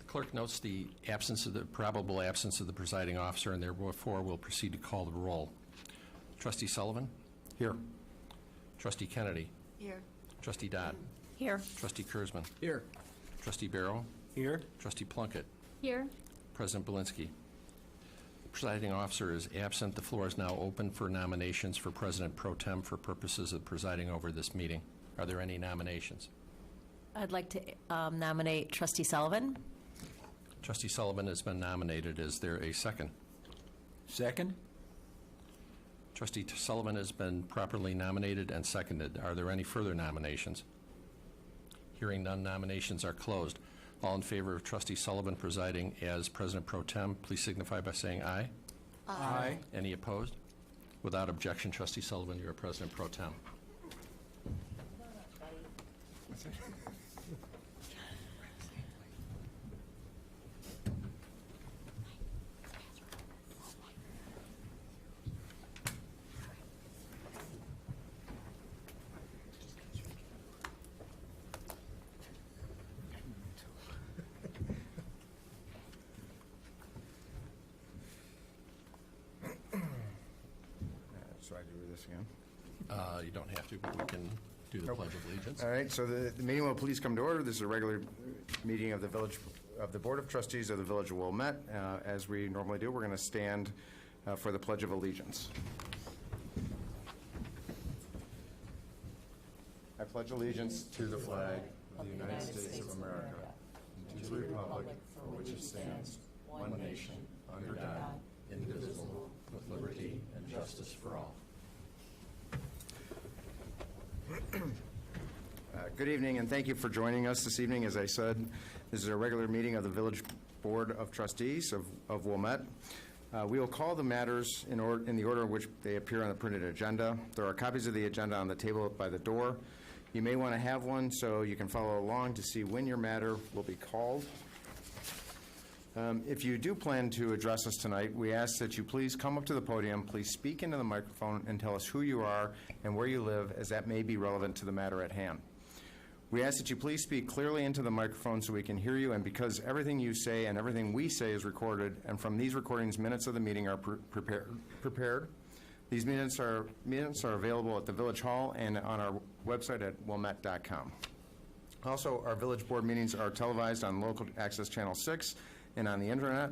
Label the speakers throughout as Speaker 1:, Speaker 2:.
Speaker 1: Clerk notes the probable absence of the presiding officer, and therefore will proceed to call the roll. Trustee Sullivan?
Speaker 2: Here.
Speaker 1: Trustee Kennedy?
Speaker 3: Here.
Speaker 1: Trustee Dodd?
Speaker 3: Here.
Speaker 1: Trustee Kurzman?
Speaker 2: Here.
Speaker 1: Trustee Barrow?
Speaker 2: Here.
Speaker 1: Trustee Plunkett?
Speaker 3: Here.
Speaker 1: President Belinsky? The presiding officer is absent. The floor is now open for nominations for President Pro Tem for purposes of presiding over this meeting. Are there any nominations?
Speaker 3: I'd like to nominate Trustee Sullivan.
Speaker 1: Trustee Sullivan has been nominated. Is there a second?
Speaker 2: Second.
Speaker 1: Trustee Sullivan has been properly nominated and seconded. Are there any further nominations? Hearing none, nominations are closed. All in favor of Trustee Sullivan presiding as President Pro Tem, please signify by saying aye.
Speaker 2: Aye.
Speaker 1: Any opposed? Without objection, Trustee Sullivan, you're President Pro Tem.
Speaker 4: So I do this again.
Speaker 1: You don't have to, but we can do the Pledge of Allegiance.
Speaker 4: All right, so the meeting will please come to order. This is a regular meeting of the Board of Trustees of the Village of Wilmette. As we normally do, we're going to stand for the Pledge of Allegiance. I pledge allegiance to the flag of the United States of America and to the republic for which it stands, one nation, under God, indivisible, with liberty and justice for all. Good evening, and thank you for joining us this evening. As I said, this is a regular meeting of the Village Board of Trustees of Wilmette. We will call the matters in the order in which they appear on the printed agenda. There are copies of the agenda on the table by the door. You may want to have one so you can follow along to see when your matter will be called. If you do plan to address us tonight, we ask that you please come up to the podium, please speak into the microphone and tell us who you are and where you live, as that may be relevant to the matter at hand. We ask that you please speak clearly into the microphone so we can hear you, and because everything you say and everything we say is recorded, and from these recordings, minutes of the meeting are prepared. These minutes are available at the Village Hall and on our website at wilmette.com. Also, our Village Board meetings are televised on Local Access Channel 6 and on the internet.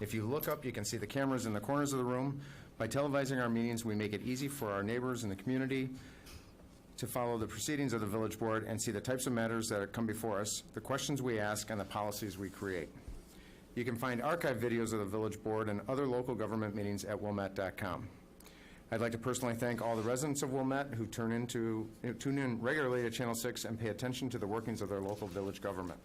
Speaker 4: If you look up, you can see the cameras in the corners of the room. By televising our meetings, we make it easy for our neighbors in the community to follow the proceedings of the Village Board and see the types of matters that come before us, the questions we ask, and the policies we create. You can find archive videos of the Village Board and other local government meetings at wilmette.com. I'd like to personally thank all the residents of Wilmette who tune in regularly to Channel 6 and pay attention to the workings of their local village government.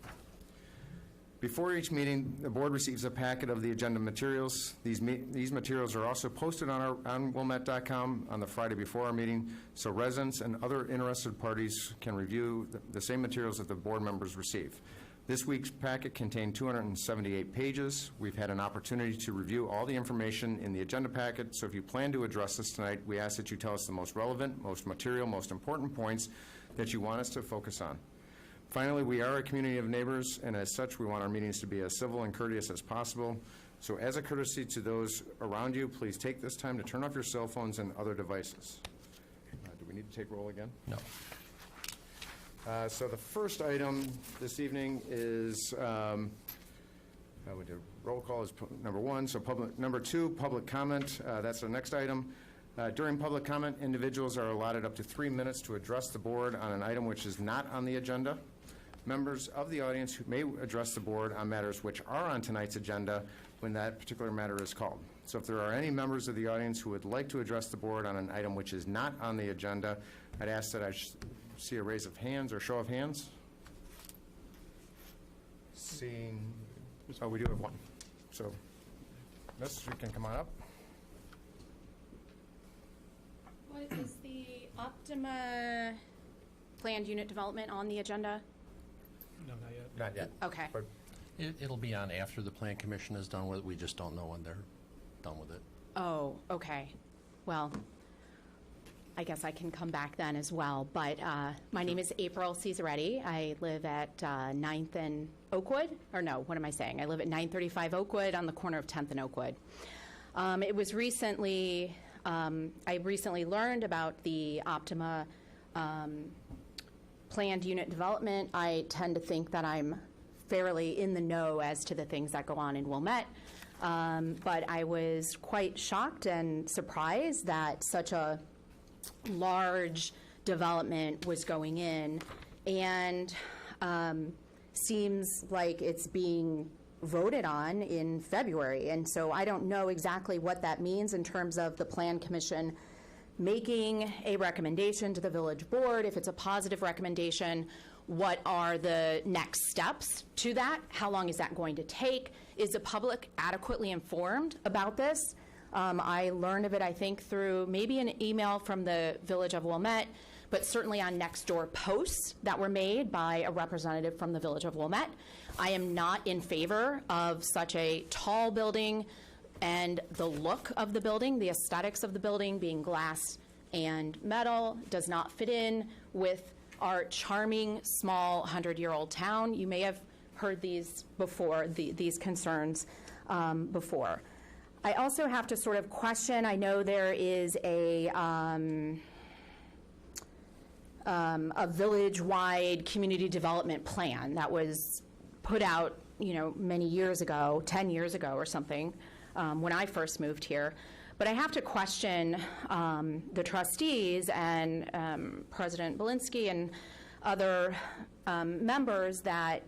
Speaker 4: Before each meeting, the board receives a packet of the agenda materials. These materials are also posted on wilmette.com on the Friday before our meeting, so residents and other interested parties can review the same materials that the board members receive. This week's packet contained 278 pages. We've had an opportunity to review all the information in the agenda packet, so if you plan to address this tonight, we ask that you tell us the most relevant, most material, most important points that you want us to focus on. Finally, we are a community of neighbors, and as such, we want our meetings to be as civil and courteous as possible. So as a courtesy to those around you, please take this time to turn off your cell phones and other devices. Do we need to take roll again?
Speaker 1: No.
Speaker 4: So the first item this evening is, we did roll call is number one, so number two, public comment. That's the next item. During public comment, individuals are allotted up to 3 minutes to address the board on an item which is not on the agenda. Members of the audience who may address the board on matters which are on tonight's agenda when that particular matter is called. So if there are any members of the audience who would like to address the board on an item which is not on the agenda, I'd ask that I see a raise of hands or show of hands. Seeing, oh, we do have one. So, Miss, you can come on up.
Speaker 5: What is the Optima planned unit development on the agenda?
Speaker 2: No, not yet.
Speaker 4: Not yet.
Speaker 5: Okay.
Speaker 4: But
Speaker 1: It'll be on after the Plan Commission is done with it. We just don't know when they're done with it.
Speaker 5: Oh, okay. Well, I guess I can come back then as well. But my name is April Cesaretti. I live at 9th and Oakwood. Or no, what am I saying? I live at 935 Oakwood on the corner of 10th and Oakwood. It was recently, I recently learned about the Optima planned unit development. I tend to think that I'm fairly in the know as to the things that go on in Wilmette. But I was quite shocked and surprised that such a large development was going in, and seems like it's being voted on in February. And so I don't know exactly what that means in terms of the Plan Commission making a recommendation to the village board. If it's a positive recommendation, what are the next steps to that? How long is that going to take? Is the public adequately informed about this? I learned of it, I think, through maybe an email from the Village of Wilmette, but certainly on next door posts that were made by a representative from the Village of Wilmette. I am not in favor of such a tall building, and the look of the building, the aesthetics of the building being glass and metal does not fit in with our charming, small, 100-year-old town. You may have heard these before, these concerns before. I also have to sort of question, I know there is a village-wide community development plan that was put out, many years ago, 10 years ago or something, when I first moved here. But I have to question the trustees and President Belinsky and other members that,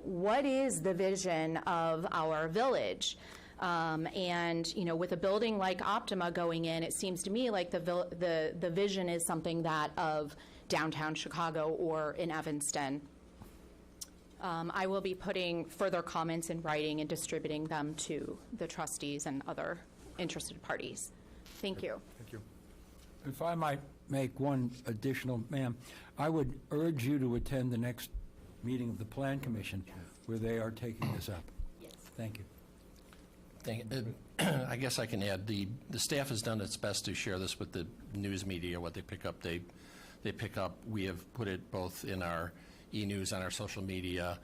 Speaker 5: what is the vision of our village? And, with a building like Optima going in, it seems to me like the vision is something that of downtown Chicago or in Evanston. I will be putting further comments in writing and distributing them to the trustees and other interested parties. Thank you.
Speaker 4: Thank you.
Speaker 2: If I might make one additional, ma'am, I would urge you to attend the next meeting of the Plan Commission where they are taking this up.
Speaker 3: Yes.
Speaker 2: Thank you.
Speaker 1: I guess I can add, the staff has done its best to share this with the news media. What they pick up, they pick up. We have put it both in our e-news on our social media.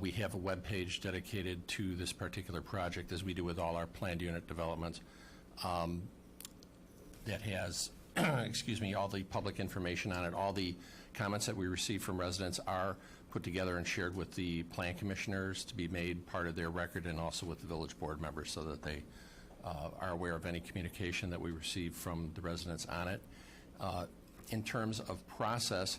Speaker 1: We have a web page dedicated to this particular project, as we do with all our planned unit developments, that has, all the public information on it. All the comments that we receive from residents are put together and shared with the plan commissioners to be made part of their record, and also with the village board members, so that they are aware of any communication that we receive from the residents on it. In terms of process,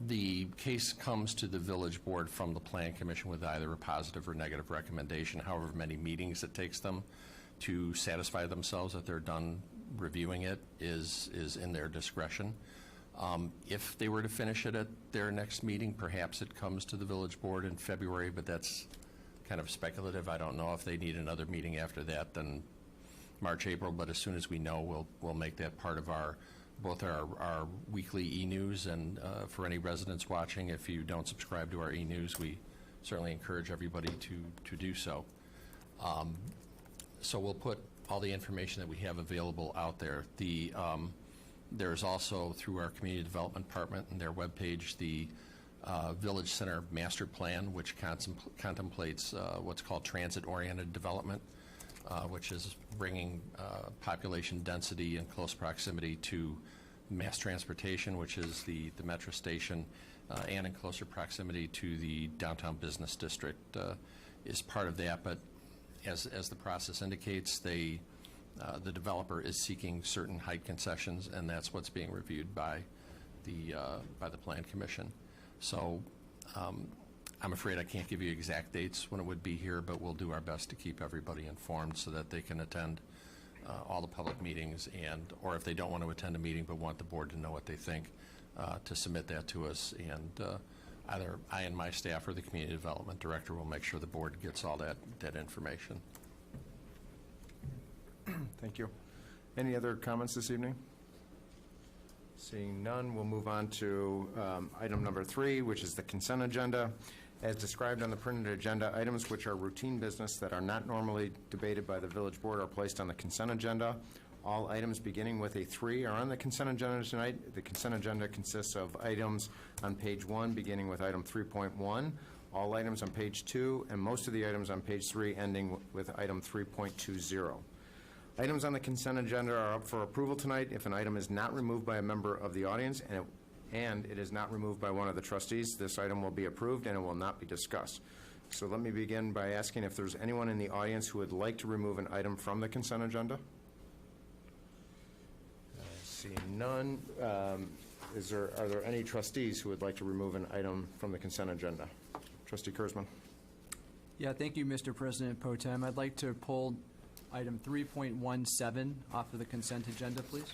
Speaker 1: the case comes to the village board from the plan commission with either a positive or negative recommendation. However many meetings it takes them to satisfy themselves that they're done reviewing it is in their discretion. If they were to finish it at their next meeting, perhaps it comes to the village board in February, but that's kind of speculative. I don't know if they need another meeting after that than March, April, but as soon as we know, we'll make that part of both our weekly e-news, and for any residents watching, if you don't subscribe to our e-news, we certainly encourage everybody to do so. So we'll put all the information that we have available out there. There's also, through our community development department and their webpage, the Village Center Master Plan, which contemplates what's called transit-oriented development, which is bringing population density in close proximity to mass transportation, which is the metro station, and in closer proximity to the downtown business district is part of that. But as the process indicates, the developer is seeking certain height concessions, and that's what's being reviewed by the Plan Commission. So I'm afraid I can't give you exact dates when it would be here, but we'll do our best to keep everybody informed so that they can attend all the public meetings, or if they don't want to attend a meeting but want the board to know what they think, to submit that to us, and either I and my staff or the community development director will make sure the board gets all that information.
Speaker 4: Thank you. Any other comments this evening? Seeing none, we'll move on to item number 3, which is the consent agenda. As described on the printed agenda, items which are routine business that are not normally debated by the village board are placed on the consent agenda. All items beginning with a 3 are on the consent agenda tonight. The consent agenda consists of items on page 1, beginning with item 3.1, all items on page 2, and most of the items on page 3, ending with item 3.20. Items on the consent agenda are up for approval tonight if an item is not removed by a member of the audience and it is not removed by one of the trustees. This item will be approved and it will not be discussed. So let me begin by asking if there's anyone in the audience who would like to remove an item from the consent agenda. Seeing none, are there any trustees who would like to remove an item from the consent agenda? Trustee Kurzman.
Speaker 6: Yeah, thank you, Mr. President Pro Tem. I'd like to pull item 3.17 off of the consent agenda, please.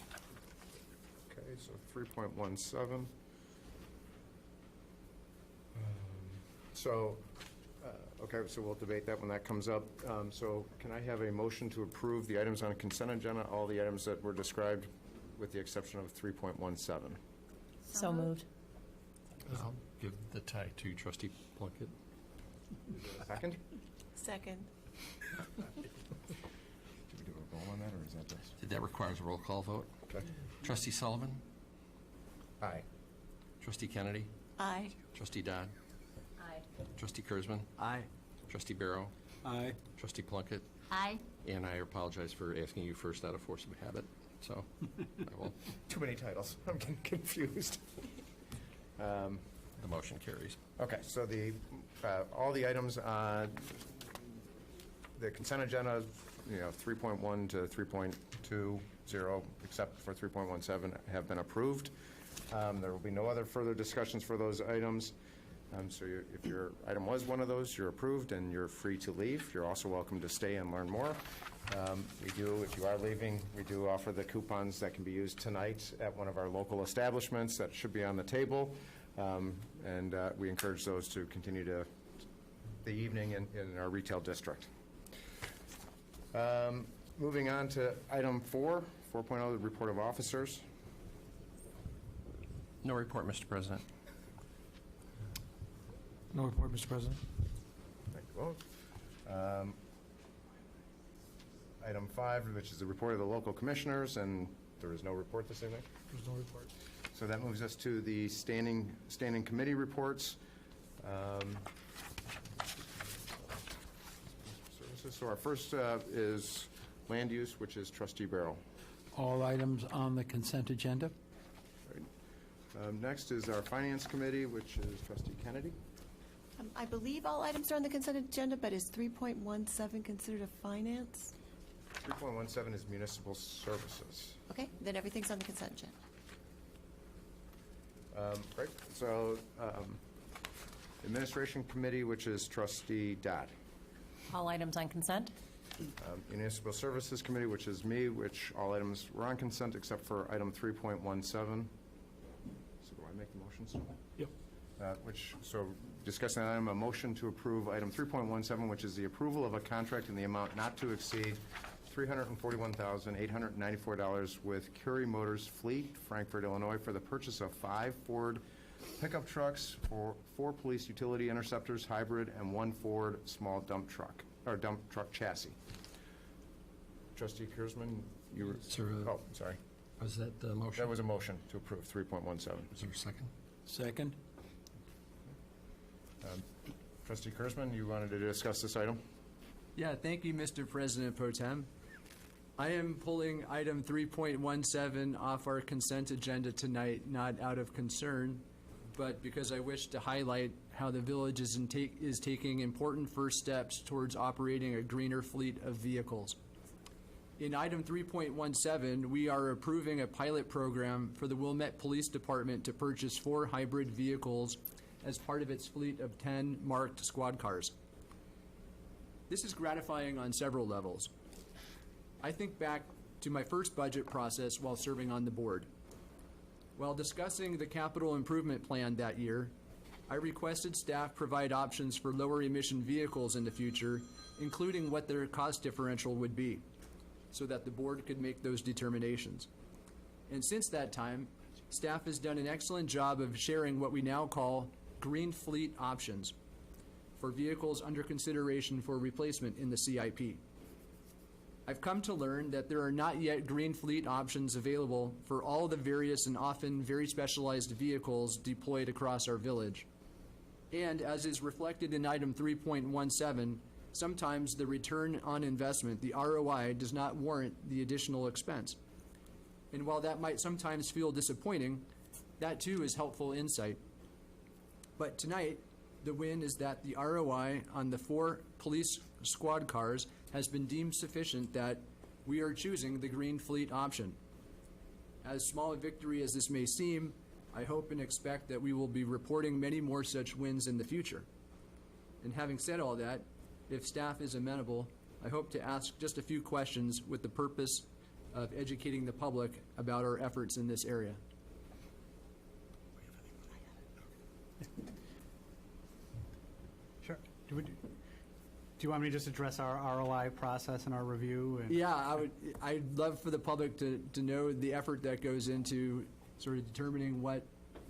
Speaker 4: Okay, so 3.17. Okay, so we'll debate that when that comes up. So can I have a motion to approve the items on consent agenda, all the items that were described, with the exception of 3.17?
Speaker 3: So moved.
Speaker 1: I'll give the tie to trustee Plunkett.
Speaker 4: Second?
Speaker 7: Second.
Speaker 4: Do we do a roll on that, or is that just?
Speaker 1: That requires a roll call vote.
Speaker 4: Okay.
Speaker 1: Trustee Sullivan?
Speaker 4: Aye.
Speaker 1: Trustee Kennedy?
Speaker 7: Aye.
Speaker 1: Trustee Dodd?
Speaker 3: Aye.
Speaker 1: Trustee Kurzman?
Speaker 6: Aye.
Speaker 1: Trustee Barrow?
Speaker 2: Aye.
Speaker 1: Trustee Plunkett?
Speaker 3: Aye.
Speaker 1: And I apologize for asking you first out of force of habit, so I will.
Speaker 4: Too many titles. I'm getting confused.
Speaker 1: The motion carries.
Speaker 4: Okay, so all the items on the consent agenda, 3.1 to 3.20, except for 3.17, have been approved. There will be no other further discussions for those items. So if your item was one of those, you're approved and you're free to leave. You're also welcome to stay and learn more. If you are leaving, we do offer the coupons that can be used tonight at one of our local establishments that should be on the table. And we encourage those to continue the evening in our retail district. Moving on to item 4.0, the report of officers.
Speaker 1: No report, Mr. President.
Speaker 8: No report, Mr. President.
Speaker 4: Thank you both. Item 5, which is the report of the local commissioners, and there is no report this evening.
Speaker 8: There's no report.
Speaker 4: So that moves us to the standing committee reports. Services. So our first is land use, which is Trustee Barrow.
Speaker 2: All items on the consent agenda?
Speaker 4: Next is our finance committee, which is Trustee Kennedy.
Speaker 7: I believe all items are on the consent agenda, but is 3.17 considered a finance?
Speaker 4: 3.17 is municipal services.
Speaker 7: Okay, then everything's on the consent agenda.
Speaker 4: Great. So administration committee, which is Trustee Dodd.
Speaker 3: All items on consent?
Speaker 4: Municipal Services Committee, which is me, which all items were on consent except for item 3.17. So do I make the motions?
Speaker 8: Yep.
Speaker 4: So discussing that item, a motion to approve item 3.17, which is the approval of a contract in the amount not to exceed $341,894 with Curie Motors Fleet, Frankfort, Illinois, for the purchase of 5 Ford pickup trucks, 4 police utility interceptors, hybrid, and 1 Ford small dump truck chassis. Trustee Kurzman, you were...
Speaker 1: Sir,
Speaker 4: Oh, sorry.
Speaker 1: Was that the motion?
Speaker 4: That was a motion to approve 3.17.
Speaker 1: Is there a second?
Speaker 2: Second?
Speaker 4: Trustee Kurzman, you wanted to discuss this item?
Speaker 6: Yeah, thank you, Mr. President Pro Tem. I am pulling item 3.17 off our consent agenda tonight, not out of concern, but because I wish to highlight how the village is taking important first steps towards operating a greener fleet of vehicles. In item 3.17, we are approving a pilot program for the Wilmette Police Department to purchase 4 hybrid vehicles as part of its fleet of 10 marked squad cars. This is gratifying on several levels. I think back to my first budget process while serving on the board. While discussing the capital improvement plan that year, I requested staff provide options for lower emission vehicles in the future, including what their cost differential would be, so that the board could make those determinations. And since that time, staff has done an excellent job of sharing what we now call green fleet options for vehicles under consideration for replacement in the CIP. I've come to learn that there are not yet green fleet options available for all the various and often very specialized vehicles deployed across our village. And as is reflected in item 3.17, sometimes the return on investment, the ROI, does not warrant the additional expense. And while that might sometimes feel disappointing, that too is helpful insight. But tonight, the win is that the ROI on the 4 police squad cars has been deemed sufficient that we are choosing the green fleet option. As small a victory as this may seem, I hope and expect that we will be reporting many more such wins in the future. And having said all that, if staff is amenable, I hope to ask just a few questions with the purpose of educating the public about our efforts in this area.
Speaker 9: Sure. Do you want me to just address our ROI process and our review?
Speaker 6: Yeah, I'd love for the public to know the effort that goes into sort of determining what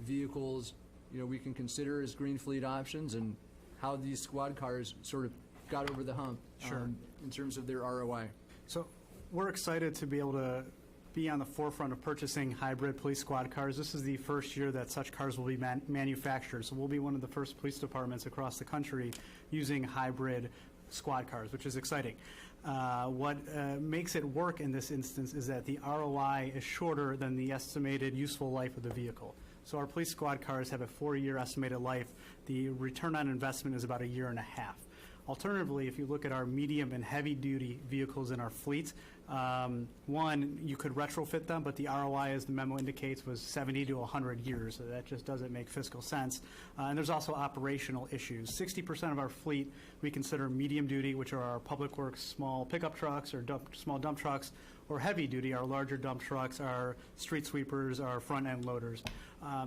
Speaker 6: vehicles, we can consider as green fleet options and how these squad cars sort of got over the hump.
Speaker 9: Sure.
Speaker 6: In terms of their ROI.
Speaker 9: So we're excited to be able to be on the forefront of purchasing hybrid police squad cars. This is the first year that such cars will be manufactured. So we'll be one of the first police departments across the country using hybrid squad cars, which is exciting. What makes it work in this instance is that the ROI is shorter than the estimated useful life of the vehicle. So our police squad cars have a 4-year estimated life. The return on investment is about 1.5 years. Alternatively, if you look at our medium and heavy-duty vehicles in our fleet, one, you could retrofit them, but the ROI, as the memo indicates, was 70 to 100 years. So that just doesn't make fiscal sense. And there's also operational issues. 60% of our fleet we consider medium-duty, which are our public works small pickup trucks or small dump trucks, or heavy-duty, our larger dump trucks, our street sweepers, our front-end loaders.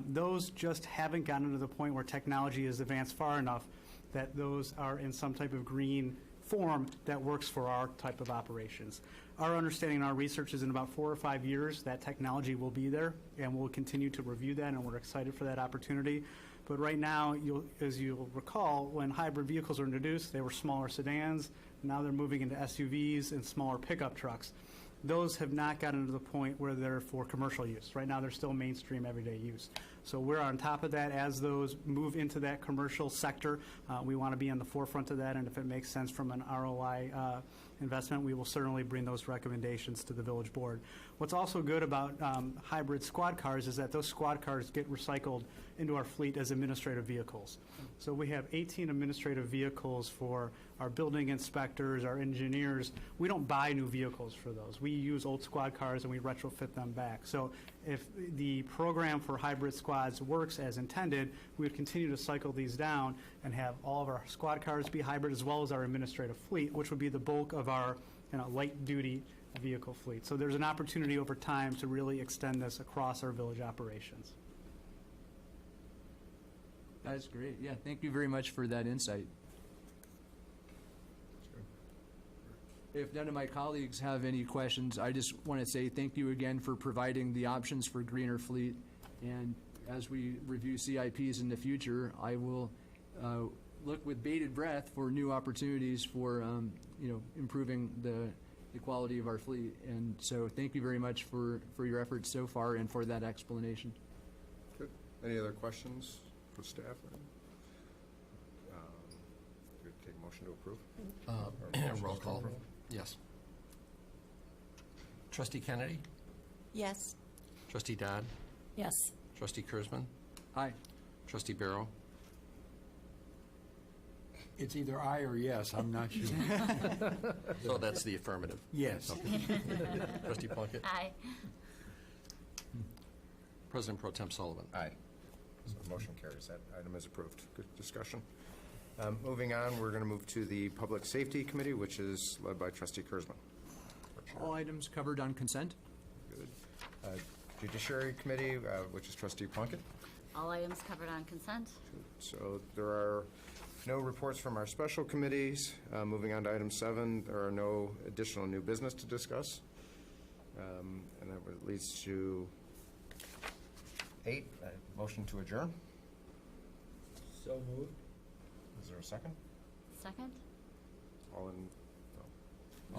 Speaker 9: Those just haven't gotten to the point where technology has advanced far enough that those are in some type of green form that works for our type of operations. Our understanding and our research is in about 4 or 5 years that technology will be there, and we'll continue to review that, and we're excited for that opportunity. But right now, as you'll recall, when hybrid vehicles were introduced, they were smaller sedans. Now they're moving into SUVs and smaller pickup trucks. Those have not gotten to the point where they're for commercial use. Right now, they're still mainstream everyday use. So we're on top of that. As those move into that commercial sector, we want to be on the forefront of that, and if it makes sense from an ROI investment, we will certainly bring those recommendations to the village board. What's also good about hybrid squad cars is that those squad cars get recycled into our fleet as administrative vehicles. So we have 18 administrative vehicles for our building inspectors, our engineers. We don't buy new vehicles for those. We use old squad cars and we retrofit them back. So if the program for hybrid squads works as intended, we would continue to cycle these down and have all of our squad cars be hybrid as well as our administrative fleet, which would be the bulk of our light-duty vehicle fleet. So there's an opportunity over time to really extend this across our village operations.
Speaker 6: That's great. Yeah, thank you very much for that insight. If none of my colleagues have any questions, I just want to say thank you again for providing the options for greener fleet. And as we review CIPs in the future, I will look with bated breath for new opportunities for improving the quality of our fleet. And so thank you very much for your efforts so far and for that explanation.
Speaker 4: Good. Any other questions for staff? Good. Take a motion to approve.
Speaker 1: Roll call. Yes. Trustee Kennedy?
Speaker 7: Yes.
Speaker 1: Trustee Dodd?
Speaker 3: Yes.
Speaker 1: Trustee Kurzman?
Speaker 6: Aye.
Speaker 1: Trustee Barrow?
Speaker 2: It's either aye or yes, I'm not sure.
Speaker 1: So that's the affirmative.
Speaker 2: Yes.
Speaker 1: Trustee Plunkett?
Speaker 3: Aye.
Speaker 1: President Pro Tem Sullivan?
Speaker 4: Aye. So the motion carries. That item is approved. Good discussion. Moving on, we're going to move to the Public Safety Committee, which is led by Trustee Kurzman.
Speaker 6: All items covered on consent?
Speaker 4: Good. Judiciary Committee, which is Trustee Plunkett.
Speaker 10: All items covered on consent.
Speaker 4: So there are no reports from our special committees. Moving on to item 7, there are no additional new business to discuss. And that leads to 8, motion to adjourn.
Speaker 6: So moved.
Speaker 4: Is there a second?
Speaker 10: Second?
Speaker 4: All in